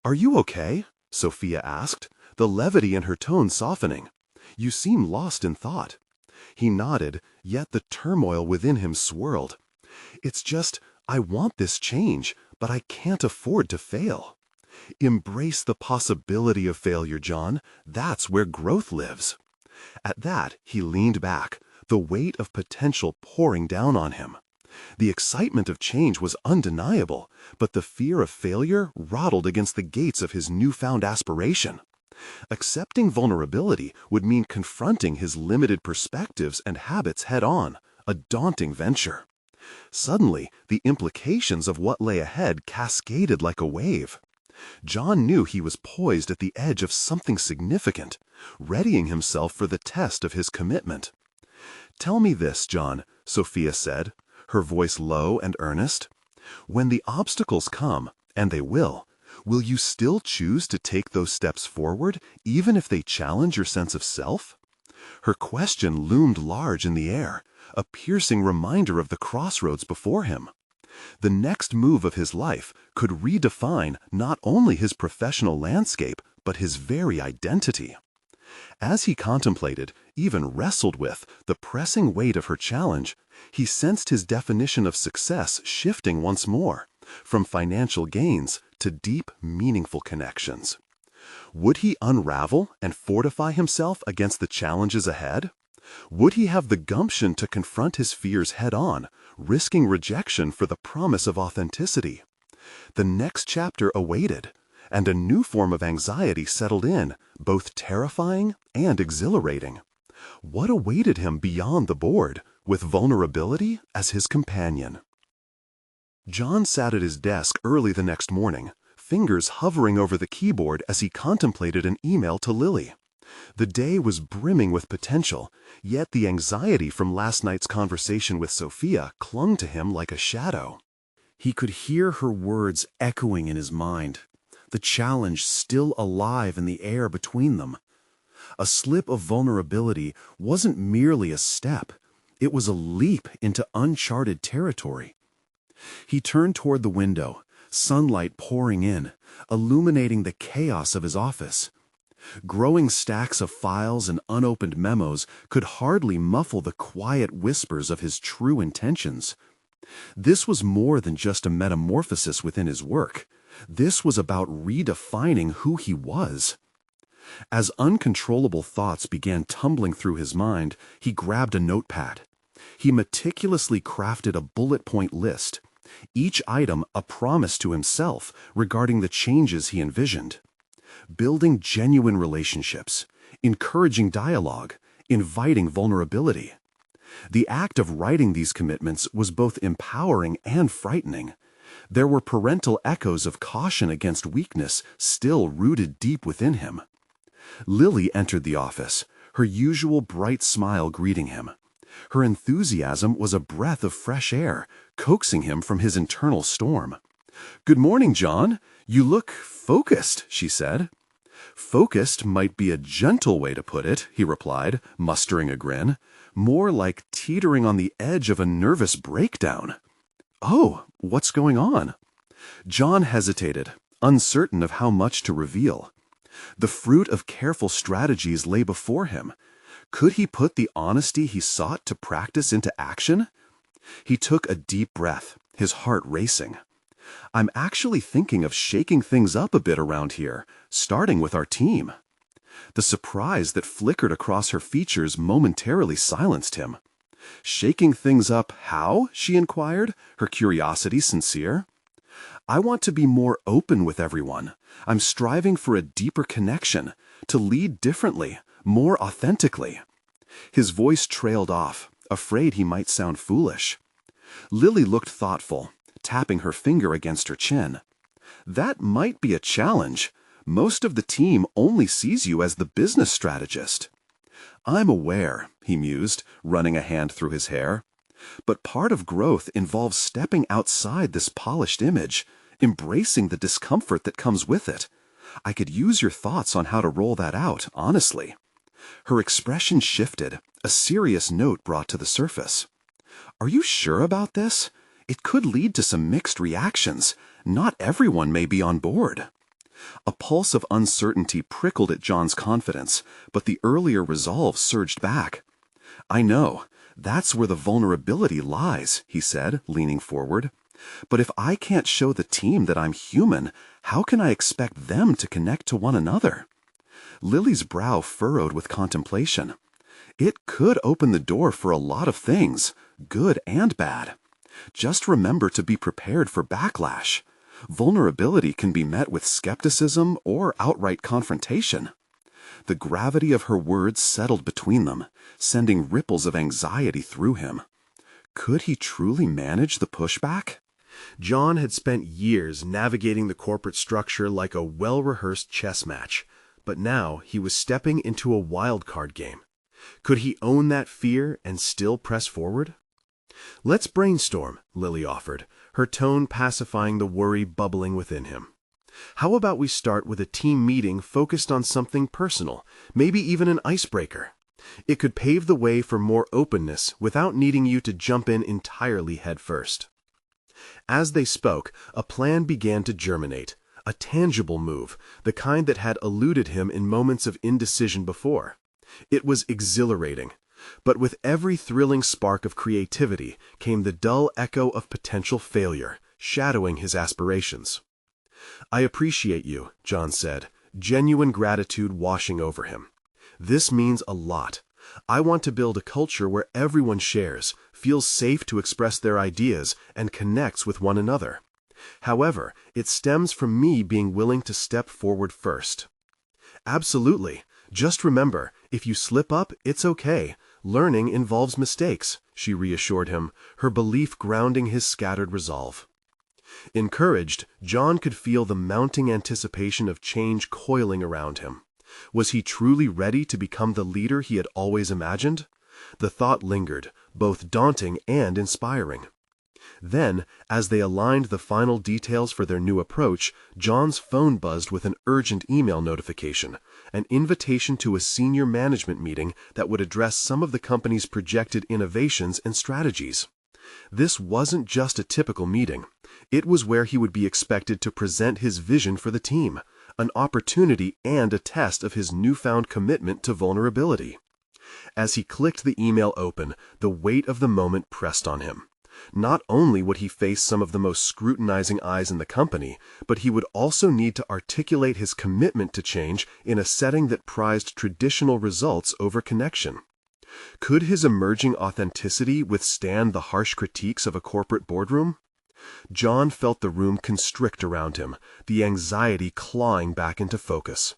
"Are you okay?" Sophia asked, the levity in her tone softening. "You seem lost in thought." He nodded, yet the turmoil within him swirled. "It's just, I want this change, but I can't afford to fail." "Embrace the possibility of failure, John. That's where growth lives." At that, he leaned back, the weight of potential pouring down on him. The excitement of change was undeniable, but the fear of failure rattled against the gates of his newfound aspiration. Accepting vulnerability would mean confronting his limited perspectives and habits head-on, a daunting venture. Suddenly, the implications of what lay ahead cascaded like a wave. John knew he was poised at the edge of something significant, readying himself for the test of his commitment. "Tell me this, John," Sophia said, her voice low and earnest. "When the obstacles come, and they will you still choose to take those steps forward, even if they challenge your sense of self?" Her question loomed large in the air, a piercing reminder of the crossroads before him. The next move of his life could redefine not only his professional landscape, but his very identity. As he contemplated, even wrestled with, the pressing weight of her challenge, he sensed his definition of success shifting once more, from financial gains to deep, meaningful connections. Would he unravel and fortify himself against the challenges ahead? Would he have the gumption to confront his fears head-on, risking rejection for the promise of authenticity? The next chapter awaited, and a new form of anxiety settled in, both terrifying and exhilarating. What awaited him beyond the board, with vulnerability as his companion? John sat at his desk early the next morning, fingers hovering over the keyboard as he contemplated an email to Lily. The day was brimming with potential, yet the anxiety from last night's conversation with Sophia clung to him like a shadow. He could hear her words echoing in his mind, the challenge still alive in the air between them. A slip of vulnerability wasn't merely a step, it was a leap into uncharted territory. He turned toward the window, sunlight pouring in, illuminating the chaos of his office. Growing stacks of files and unopened memos could hardly muffle the quiet whispers of his true intentions. This was more than just a metamorphosis within his work. This was about redefining who he was. As uncontrollable thoughts began tumbling through his mind, he grabbed a notepad. He meticulously crafted a bullet point list, each item a promise to himself regarding the changes he envisioned. Building genuine relationships, encouraging dialogue, inviting vulnerability. The act of writing these commitments was both empowering and frightening. There were parental echoes of caution against weakness still rooted deep within him. Lily entered the office, her usual bright smile greeting him. Her enthusiasm was a breath of fresh air, coaxing him from his internal storm. "Good morning, John. You look focused," she said. "Focused might be a gentle way to put it," he replied, mustering a grin. "More like teetering on the edge of a nervous breakdown." "Oh, what's going on?" John hesitated, uncertain of how much to reveal. The fruit of careful strategies lay before him. Could he put the honesty he sought to practice into action? He took a deep breath, his heart racing. "I'm actually thinking of shaking things up a bit around here, starting with our team." The surprise that flickered across her features momentarily silenced him. "Shaking things up how?" she inquired, her curiosity sincere. "I want to be more open with everyone. I'm striving for a deeper connection, to lead differently, more authentically." His voice trailed off, afraid he might sound foolish. Lily looked thoughtful, tapping her finger against her chin. "That might be a challenge. Most of the team only sees you as the business strategist." "I'm aware," he mused, running a hand through his hair. "But part of growth involves stepping outside this polished image, embracing the discomfort that comes with it. I could use your thoughts on how to roll that out, honestly." Her expression shifted, a serious note brought to the surface. "Are you sure about this? It could lead to some mixed reactions. Not everyone may be on board." A pulse of uncertainty prickled at John's confidence, but the earlier resolve surged back. "I know. That's where the vulnerability lies," he said, leaning forward. "But if I can't show the team that I'm human, how can I expect them to connect to one another?" Lily's brow furrowed with contemplation. "It could open the door for a lot of things, good and bad. Just remember to be prepared for backlash. Vulnerability can be met with skepticism or outright confrontation." The gravity of her words settled between them, sending ripples of anxiety through him. Could he truly manage the pushback? John had spent years navigating the corporate structure like a well-rehearsed chess match, but now he was stepping into a wild-card game. Could he own that fear and still press forward? "Let's brainstorm," Lily offered, her tone pacifying the worry bubbling within him. "How about we start with a team meeting focused on something personal, maybe even an icebreaker? It could pave the way for more openness without needing you to jump in entirely headfirst." As they spoke, a plan began to germinate, a tangible move, the kind that had eluded him in moments of indecision before. It was exhilarating, but with every thrilling spark of creativity came the dull echo of potential failure, shadowing his aspirations. "I appreciate you," John said, genuine gratitude washing over him. "This means a lot. I want to build a culture where everyone shares, feels safe to express their ideas, and connects with one another. However, it stems from me being willing to step forward first. Absolutely. Just remember, if you slip up, it's okay. Learning involves mistakes, she reassured him, her belief grounding his scattered resolve. Encouraged, John could feel the mounting anticipation of change coiling around him. Was he truly ready to become the leader he had always imagined? The thought lingered, both daunting and inspiring. Then, as they aligned the final details for their new approach, John's phone buzzed with an urgent email notification, an invitation to a senior management meeting that would address some of the company's projected innovations and strategies. This wasn't just a typical meeting. It was where he would be expected to present his vision for the team, an opportunity and a test of his newfound commitment to vulnerability. As he clicked the email open, the weight of the moment pressed on him. Not only would he face some of the most scrutinizing eyes in the company, but he would also need to articulate his commitment to change in a setting that prized traditional results over connection. Could his emerging authenticity withstand the harsh critiques of a corporate boardroom? John felt the room constrict around him, the anxiety clawing back into focus.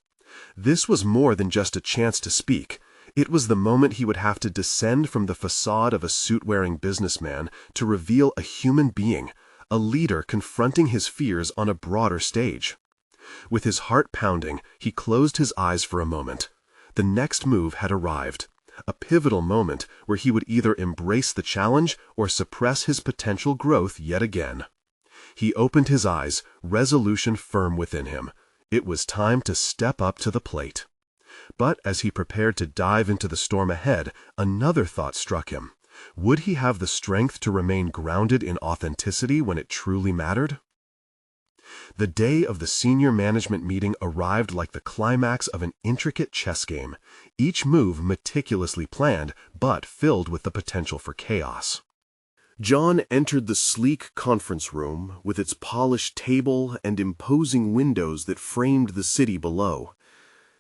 This was more than just a chance to speak. It was the moment he would have to descend from the facade of a suit-wearing businessman to reveal a human being, a leader confronting his fears on a broader stage. With his heart pounding, he closed his eyes for a moment. The next move had arrived, a pivotal moment where he would either embrace the challenge or suppress his potential growth yet again. He opened his eyes, resolution firm within him. It was time to step up to the plate. But as he prepared to dive into the storm ahead, another thought struck him. Would he have the strength to remain grounded in authenticity when it truly mattered? The day of the senior management meeting arrived like the climax of an intricate chess game, each move meticulously planned, but filled with the potential for chaos. John entered the sleek conference room with its polished table and imposing windows that framed the city below.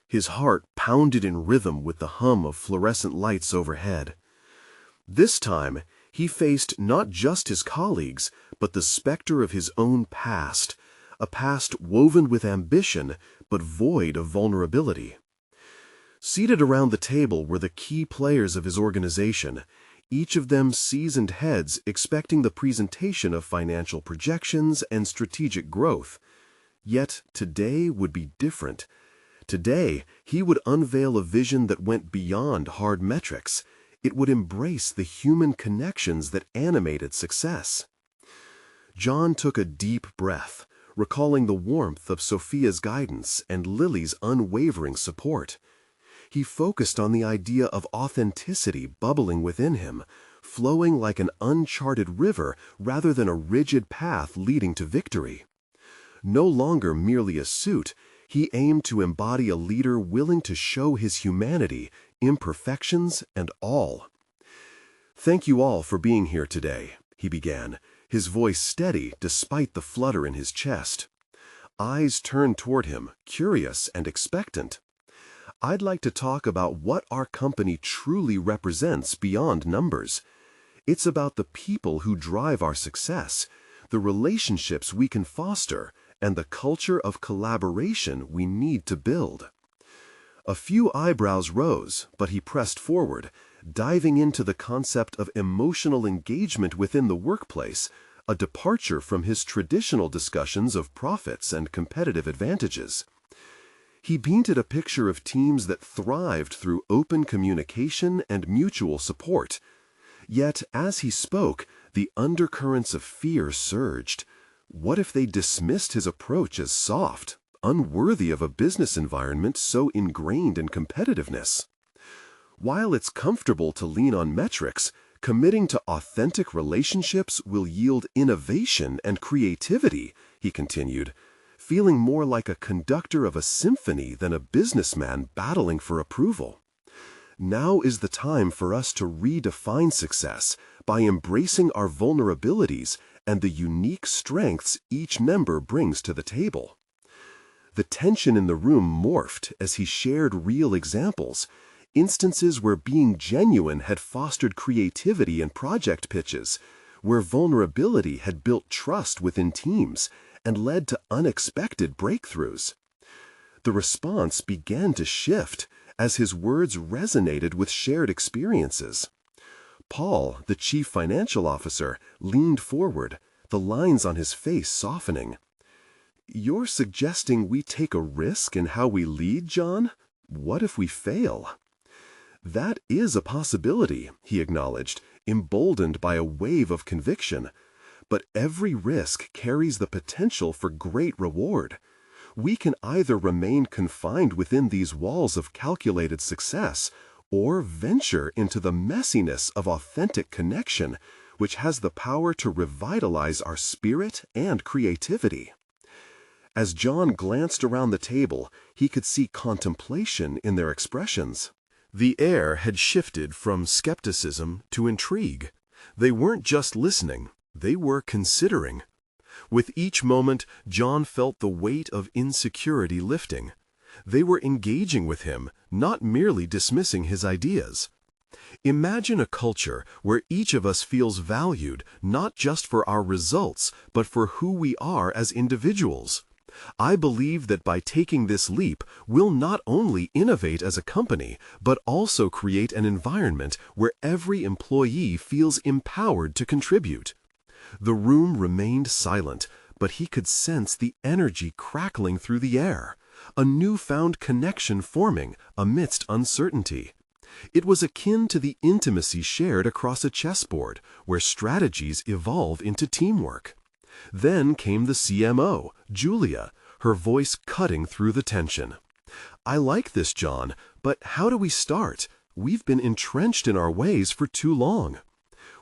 His heart pounded in rhythm with the hum of fluorescent lights overhead. This time, he faced not just his colleagues, but the specter of his own past, a past woven with ambition, but void of vulnerability. Seated around the table were the key players of his organization, each of them seasoned heads expecting the presentation of financial projections and strategic growth. Yet today would be different. Today, he would unveil a vision that went beyond hard metrics. It would embrace the human connections that animated success. John took a deep breath, recalling the warmth of Sophia's guidance and Lily's unwavering support. He focused on the idea of authenticity bubbling within him, flowing like an uncharted river rather than a rigid path leading to victory. No longer merely a suit, he aimed to embody a leader willing to show his humanity, imperfections, and all. "Thank you all for being here today," he began, his voice steady despite the flutter in his chest. Eyes turned toward him, curious and expectant. "I'd like to talk about what our company truly represents beyond numbers. It's about the people who drive our success, the relationships we can foster, and the culture of collaboration we need to build." A few eyebrows rose, but he pressed forward, diving into the concept of emotional engagement within the workplace, a departure from his traditional discussions of profits and competitive advantages. He painted a picture of teams that thrived through open communication and mutual support. Yet, as he spoke, the undercurrents of fear surged. What if they dismissed his approach as soft, unworthy of a business environment so ingrained in competitiveness? While it's comfortable to lean on metrics, committing to authentic relationships will yield innovation and creativity, he continued, feeling more like a conductor of a symphony than a businessman battling for approval. Now is the time for us to redefine success by embracing our vulnerabilities and the unique strengths each member brings to the table. The tension in the room morphed as he shared real examples, instances where being genuine had fostered creativity in project pitches, where vulnerability had built trust within teams and led to unexpected breakthroughs. The response began to shift as his words resonated with shared experiences. Paul, the chief financial officer, leaned forward, the lines on his face softening. "You're suggesting we take a risk in how we lead, John? What if we fail?" "That is a possibility," he acknowledged, emboldened by a wave of conviction. "But every risk carries the potential for great reward. We can either remain confined within these walls of calculated success, or venture into the messiness of authentic connection, which has the power to revitalize our spirit and creativity." As John glanced around the table, he could see contemplation in their expressions. The air had shifted from skepticism to intrigue. They weren't just listening, they were considering. With each moment, John felt the weight of insecurity lifting. They were engaging with him, not merely dismissing his ideas. Imagine a culture where each of us feels valued not just for our results, but for who we are as individuals. I believe that by taking this leap, we'll not only innovate as a company, but also create an environment where every employee feels empowered to contribute. The room remained silent, but he could sense the energy crackling through the air, a newfound connection forming amidst uncertainty. It was akin to the intimacy shared across a chessboard, where strategies evolve into teamwork. Then came the CMO, Julia, her voice cutting through the tension. "I like this, John, but how do we start? We've been entrenched in our ways for too long."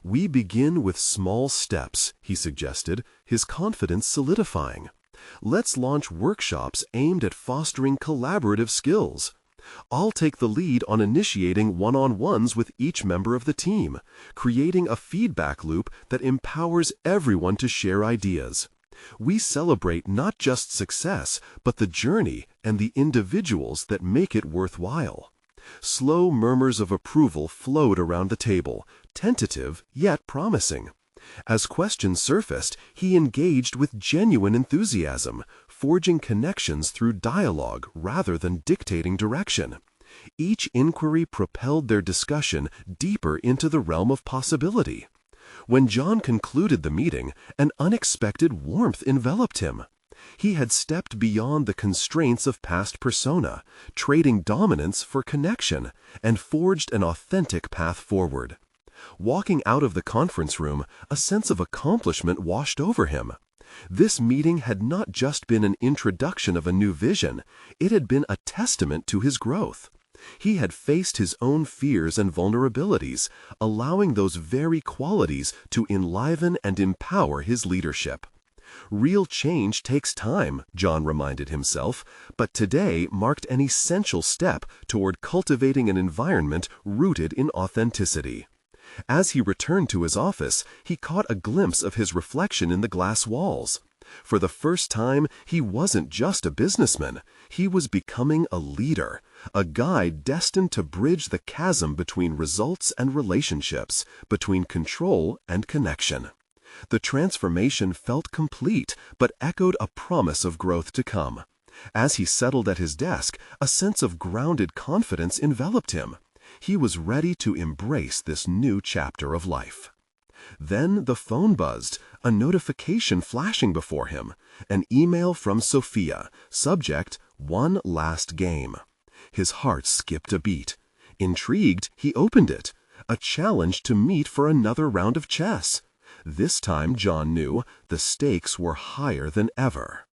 "We begin with small steps," he suggested, his confidence solidifying. "Let's launch workshops aimed at fostering collaborative skills. I'll take the lead on initiating one-on-ones with each member of the team, creating a feedback loop that empowers everyone to share ideas. We celebrate not just success, but the journey and the individuals that make it worthwhile." Slow murmurs of approval flowed around the table, tentative yet promising. As questions surfaced, he engaged with genuine enthusiasm, forging connections through dialogue rather than dictating direction. Each inquiry propelled their discussion deeper into the realm of possibility. When John concluded the meeting, an unexpected warmth enveloped him. He had stepped beyond the constraints of past persona, trading dominance for connection, and forged an authentic path forward. Walking out of the conference room, a sense of accomplishment washed over him. This meeting had not just been an introduction of a new vision, it had been a testament to his growth. He had faced his own fears and vulnerabilities, allowing those very qualities to enliven and empower his leadership. Real change takes time, John reminded himself, but today marked an essential step toward cultivating an environment rooted in authenticity. As he returned to his office, he caught a glimpse of his reflection in the glass walls. For the first time, he wasn't just a businessman. He was becoming a leader, a guide destined to bridge the chasm between results and relationships, between control and connection. The transformation felt complete, but echoed a promise of growth to come. As he settled at his desk, a sense of grounded confidence enveloped him. He was ready to embrace this new chapter of life. Then the phone buzzed, a notification flashing before him. An email from Sophia, subject, "One last game." His heart skipped a beat. Intrigued, he opened it. A challenge to meet for another round of chess. This time, John knew, the stakes were higher than ever.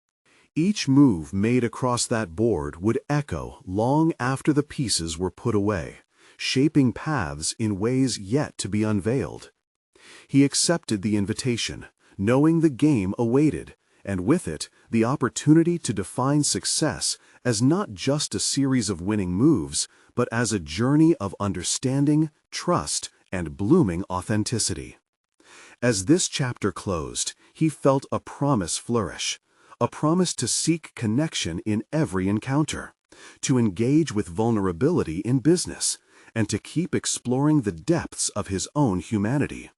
Each move made across that board would echo long after the pieces were put away, shaping paths in ways yet to be unveiled. He accepted the invitation, knowing the game awaited, and with it, the opportunity to define success as not just a series of winning moves, but as a journey of understanding, trust, and blooming authenticity. As this chapter closed, he felt a promise flourish, a promise to seek connection in every encounter, to engage with vulnerability in business, and to keep exploring the depths of his own humanity.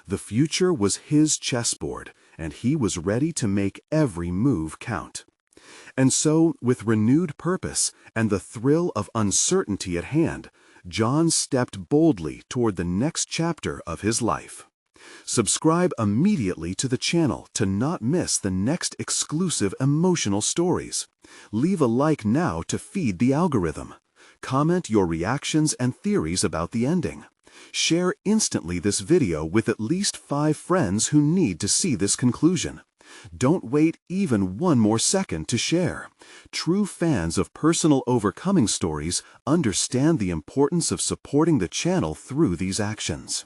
The future was his chessboard, and he was ready to make every move count. And so, with renewed purpose and the thrill of uncertainty at hand, John stepped boldly toward the next chapter of his life. Subscribe immediately to the channel to not miss the next exclusive emotional stories. Leave a like now to feed the algorithm. Comment your reactions and theories about the ending. Share instantly this video with at least 5 friends who need to see this conclusion. Don't wait even one more second to share. True fans of personal overcoming stories understand the importance of supporting the channel through these actions.